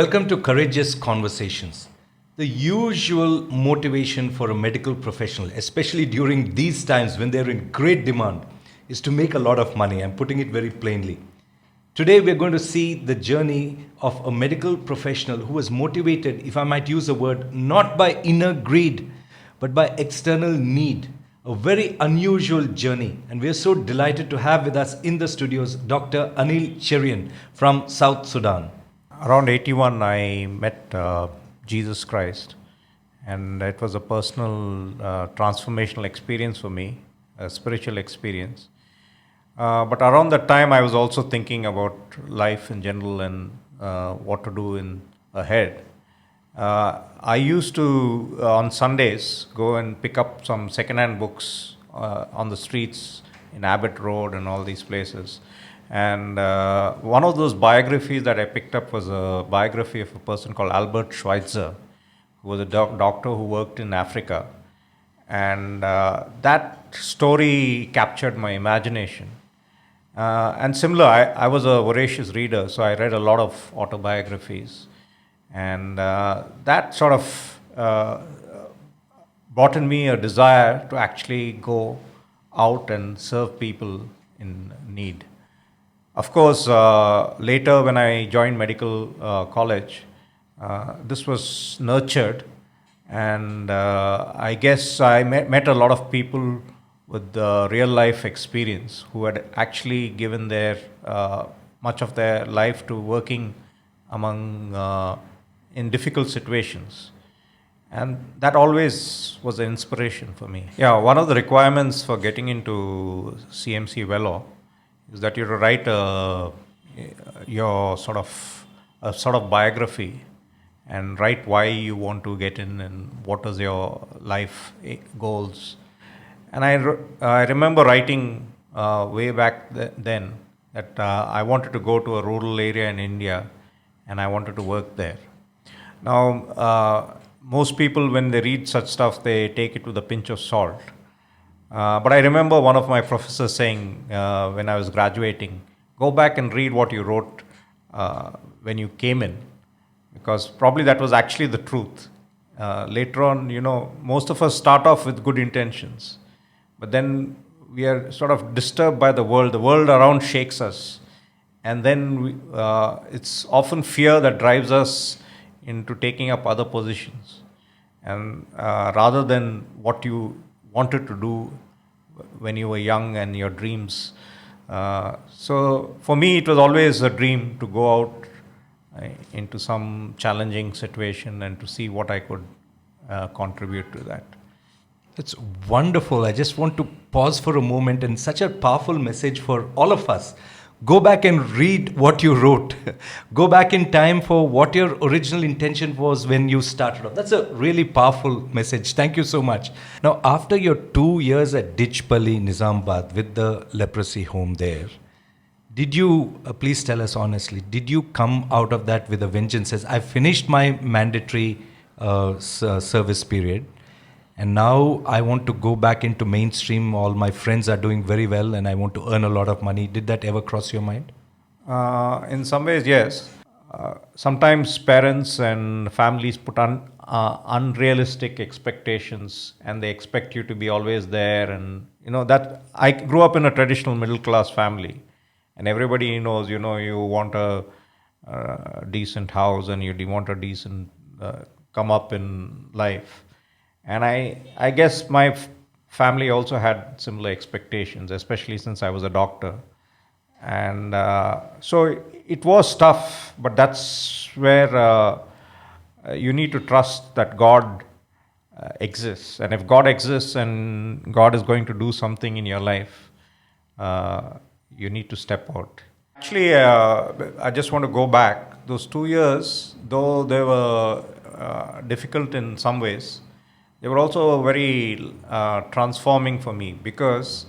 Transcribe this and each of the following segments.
Welcome to Courageous Conversations. The usual motivation for a medical professional, especially during these times when they're in great demand, is to make a lot of money. I'm putting it very plainly. Today, we're going to see the journey of a medical professional who was motivated, if I might use the word, not by inner greed, but by external need. A very unusual journey. And we're so delighted to have with us in the studios Dr. Anil Cherian from South Sudan. Around 81, I met Jesus Christ, and it was a personal transformational experience for me, a spiritual experience. But around that time, I was also thinking about life in general and what to do in ahead. I used to, on Sundays, go and pick up some second-hand books on the streets in Abbott Road and all these places. And one of those biographies that I picked up was a biography of a person called Albert Schweitzer, who was a doctor who worked in Africa. And that story captured my imagination. And similar, I was a voracious reader, so I read a lot of autobiographies. And that sort of brought in me a desire to actually go out and serve people in need. Of course, later when I joined medical college, this was nurtured, and I guess I met a lot of people with real life experience who had actually given their much of their life to working among in difficult situations. And that always was an inspiration for me. Yeah, one of the requirements for getting into CMC Velo is that you write your sort of biography and write why you want to get in and what is your life goals. And I remember writing way back then that I wanted to go to a rural area in India and I wanted to work there. Now, most people, when they read such stuff, they take it with a pinch of salt. But I remember one of my professors saying when I was graduating, go back and read what you wrote when you came in, because probably that was actually the truth. Later on, most of us start off with good intentions, but then we are sort of disturbed by the world. The world around shakes us, and then it's often fear that drives us into taking up other positions, and rather than what you wanted to do when you were young and your dreams. So for me, it was always a dream to go out into some challenging situation and to see what I could contribute to that. That's wonderful. I just want to pause for a moment, and such a powerful message for all of us. Go back and read what you wrote. Go back in time for what your original intention was when you started off. That's a really powerful message. Thank you so much. Now, after your 2 years at Ditchpalli, Nizamabad, with the leprosy home there, did you, please tell us honestly, did you come out of that with a vengeance? Says, I finished my mandatory service period, and now I want to go back into mainstream. All my friends are doing very well and I want to earn a lot of money. Did that ever cross your mind? In some ways, yes. Sometimes parents and families put unrealistic expectations, and they expect you to be always there. And that I grew up in a traditional middle class family, and everybody knows, you want a decent house and you want a decent come up in life. And I guess my family also had similar expectations, especially since I was a doctor. And so it was tough, but that's where you need to trust that God exists. And if God exists and God is going to do something in your life, you need to step out. Actually, I just want to go back. Those 2 years, though they were difficult in some ways, they were also very transforming for me, because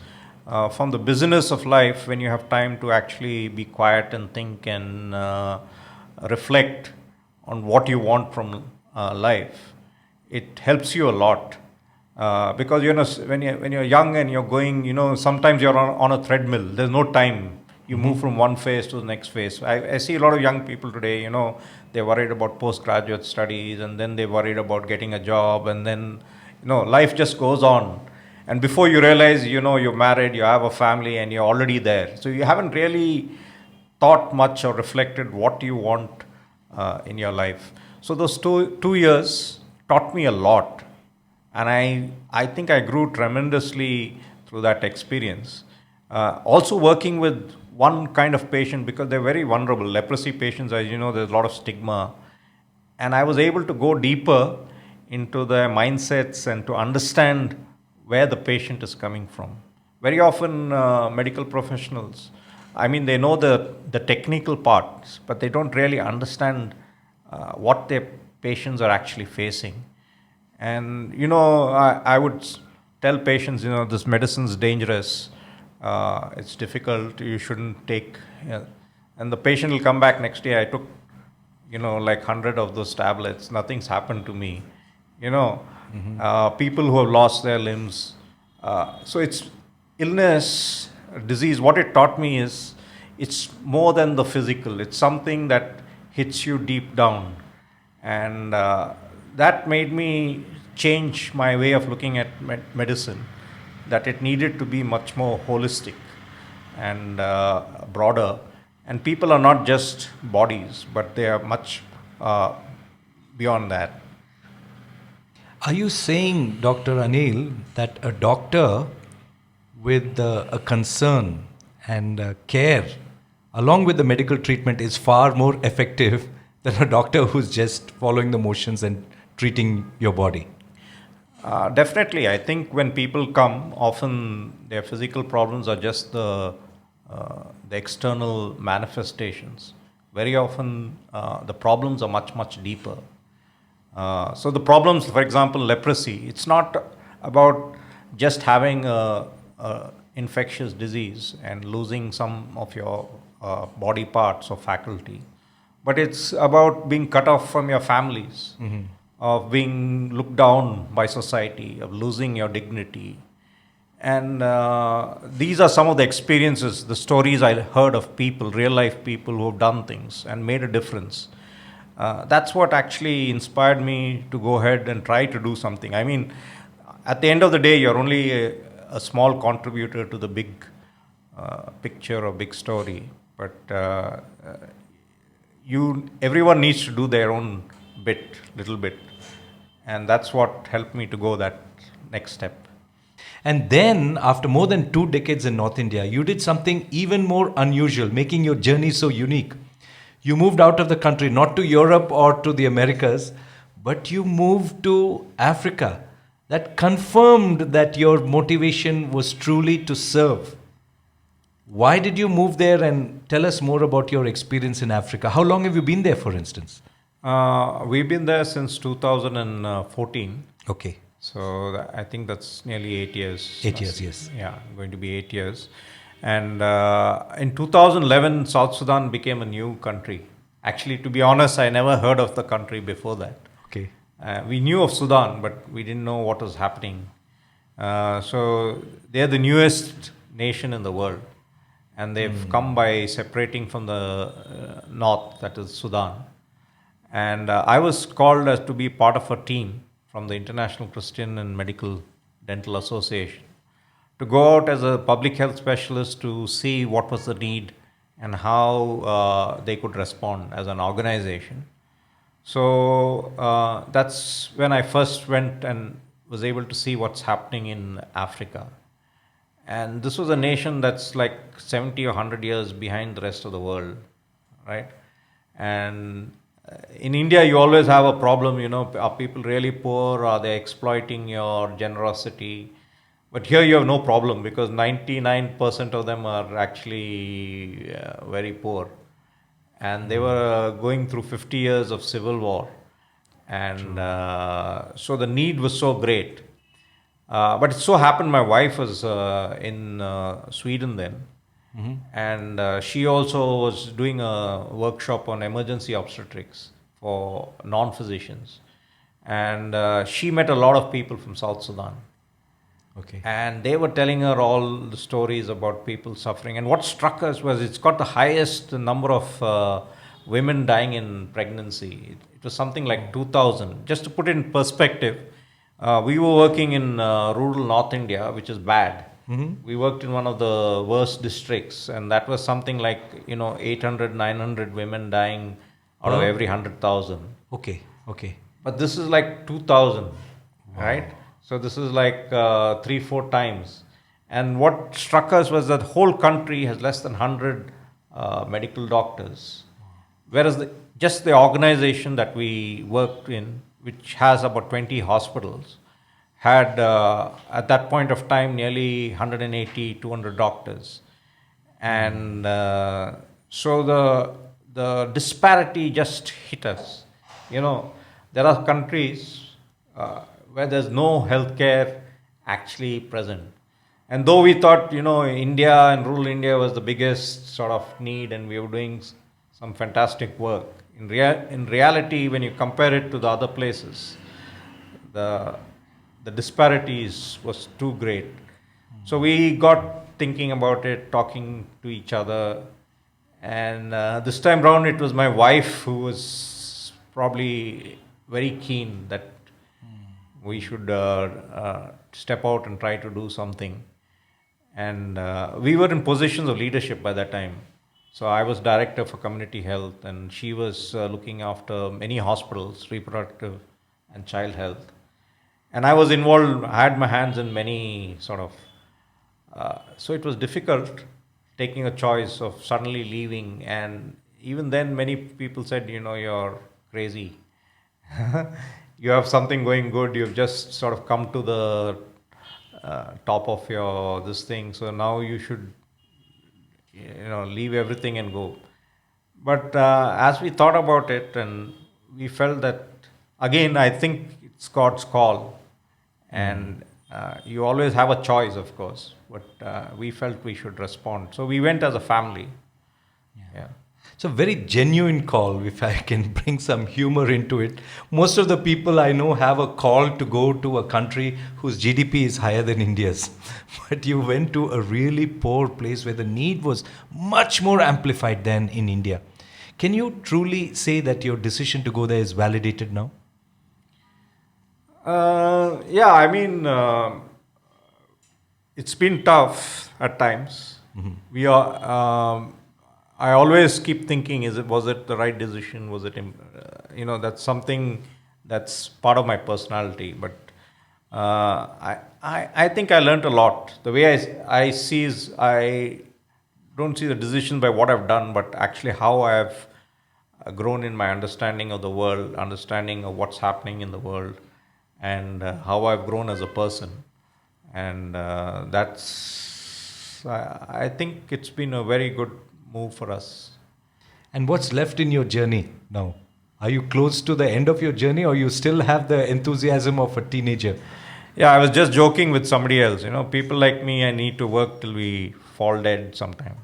from the busyness of life, when you have time to actually be quiet and think and reflect on what you want from life, it helps you a lot. Because when you're young and you're going, sometimes you're on a treadmill. There's no time. You move from one phase to the next phase. I see a lot of young people today, they're worried about postgraduate studies, and then they're worried about getting a job, and then, life just goes on. And before you realize, you're married, you have a family, and you're already there. So you haven't really thought much or reflected what you want in your life. So those two years taught me a lot. And I think I grew tremendously through that experience. Also working with one kind of patient, because they're very vulnerable. Leprosy patients, as you know, there's a lot of stigma. And I was able to go deeper into their mindsets and to understand where the patient is coming from. Very often, medical professionals, I mean, they know the technical parts, but they don't really understand what their patients are actually facing. And, I would tell patients, this medicine's dangerous, it's difficult, you shouldn't take. And the patient will come back next day, I took, like 100 of those tablets, nothing's happened to me. People who have lost their limbs. So it's illness, disease. What it taught me is it's more than the physical. It's something that hits you deep down. And that made me change my way of looking at medicine, that it needed to be much more holistic and broader. And people are not just bodies, but they are much beyond that. Are you saying, Dr. Anil, that a doctor with a concern and care, along with the medical treatment, is far more effective than a doctor who's just following the motions and treating your body? Definitely. I think when people come, often their physical problems are just the external manifestations. Very often, the problems are much, much deeper. So the problems, for example, leprosy, it's not about just having a infectious disease and losing some of your body parts or faculty, but it's about being cut off from your families, of being looked down by society, of losing your dignity. And these are some of the experiences, the stories I heard of people, real life people who have done things and made a difference. That's what actually inspired me to go ahead and try to do something. I mean, at the end of the day, you're only a small contributor to the big picture or big story, but everyone needs to do their own little bit, and that's what helped me to go that next step. And then, after more than 2 decades in North India, you did something even more unusual, making your journey so unique. You moved out of the country, not to Europe or to the Americas, but you moved to Africa. That confirmed that your motivation was truly to serve. Why did you move there, and tell us more about your experience in Africa? How long have you been there, for instance? We've been there since 2014. Okay. So I think that's nearly 8 years. 8 years, yes. Yeah, going to be 8 years. And in 2011, South Sudan became a new country. Actually, to be honest, I never heard of the country before that. Okay. We knew of Sudan, but we didn't know what was happening. So they're the newest nation in the world. And they've come by separating from the north, that is Sudan. And I was called as to be part of a team from the International Christian and Medical Dental Association to go out as a public health specialist to see what was the need and how they could respond as an organization. So that's when I first went and was able to see what's happening in Africa. And this was a nation that's like 70 or 100 years behind the rest of the world, right? And in India, you always have a problem, are people really poor? Are they exploiting your generosity? But here you have no problem, because 99% of them are actually very poor. And they were going through 50 years of civil war. And so the need was so great. But it so happened my wife was in Sweden then. And she also was doing a workshop on emergency obstetrics for non-physicians. And she met a lot of people from South Sudan. Okay. And they were telling her all the stories about people suffering. And what struck us was it's got the highest number of women dying in pregnancy. It was something like 2,000. Just to put it in perspective, we were working in rural North India, which is bad. We worked in one of the worst districts, and that was something like 800, 900 women dying out of every 100,000. Okay. Okay. But this is like 2,000, right? So this is like 3, 4 times. And what struck us was that the whole country has less than 100 medical doctors. Whereas just the organization that we worked in, which has about 20 hospitals, had at that point of time nearly 180, 200 doctors. And so the disparity just hit us. There are countries where there's no healthcare actually present. And though we thought, India and rural India was the biggest sort of need, and we were doing some fantastic work. In reality, when you compare it to the other places, the disparities was too great. So we got thinking about it, talking to each other, and this time round it was my wife who was probably very keen that we should step out and try to do something. And we were in positions of leadership by that time. So I was director for community health, and she was looking after many hospitals, reproductive and child health. And I was involved, I had my hands in many sort of, so it was difficult taking a choice of suddenly leaving. And even then many people said, you're crazy. You have something going good, you've just sort of come to the top of your this thing, so now you should leave everything and go. But as we thought about it, and we felt that, again, I think it's God's call, and you always have a choice, of course, but we felt we should respond, so we went as a family. Yeah. It's a very genuine call, if I can bring some humor into it. Most of the people I know have a call to go to a country whose GDP is higher than India's. But you went to a really poor place where the need was much more amplified than in India. Can you truly say that your decision to go there is validated now? Yeah, I mean, it's been tough at times. We are. I always keep thinking: was it the right decision? Was it, that's something that's part of my personality. But I think I learned a lot. The way I see is I don't see the decision by what I've done, but actually how I've grown in my understanding of the world, understanding of what's happening in the world, and how I've grown as a person. And I think it's been a very good move for us. And what's left in your journey now? Are you close to the end of your journey, or you still have the enthusiasm of a teenager? Yeah, I was just joking with somebody else. People like me, I need to work till we fall dead sometime.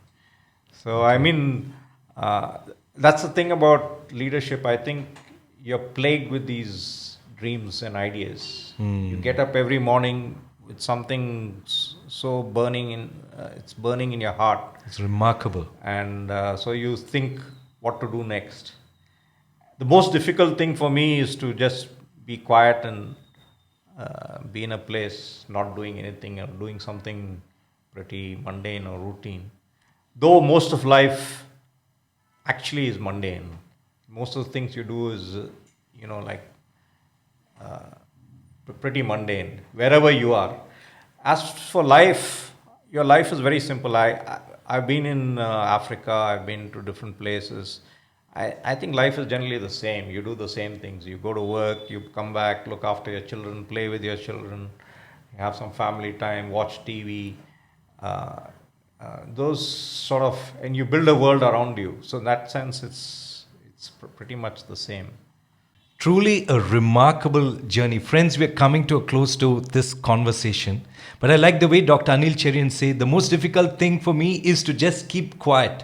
So, I mean, that's the thing about leadership. I think you're plagued with these dreams and ideas. You get up every morning with something so burning it's burning in your heart. It's remarkable. And so you think what to do next. The most difficult thing for me is to just be quiet and be in a place not doing anything or doing something pretty mundane or routine. Though most of life actually is mundane. Most of the things you do is, pretty mundane, wherever you are. As for life, your life is very simple. I've been in Africa, I've been to different places. I think life is generally the same. You do the same things. You go to work, you come back, look after your children, play with your children, you have some family time, watch TV. Those sort of, and you build a world around you. So in that sense, it's pretty much the same. Truly a remarkable journey. Friends, we're coming to a close to this conversation. But I like the way Dr. Anil Cherian said, the most difficult thing for me is to just keep quiet.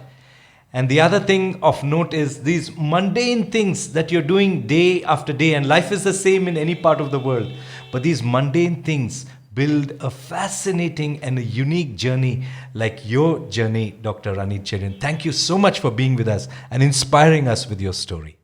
And the other thing of note is these mundane things that you're doing day after day, and life is the same in any part of the world. But these mundane things build a fascinating and a unique journey like your journey, Dr. Anil Cherian. Thank you so much for being with us and inspiring us with your story.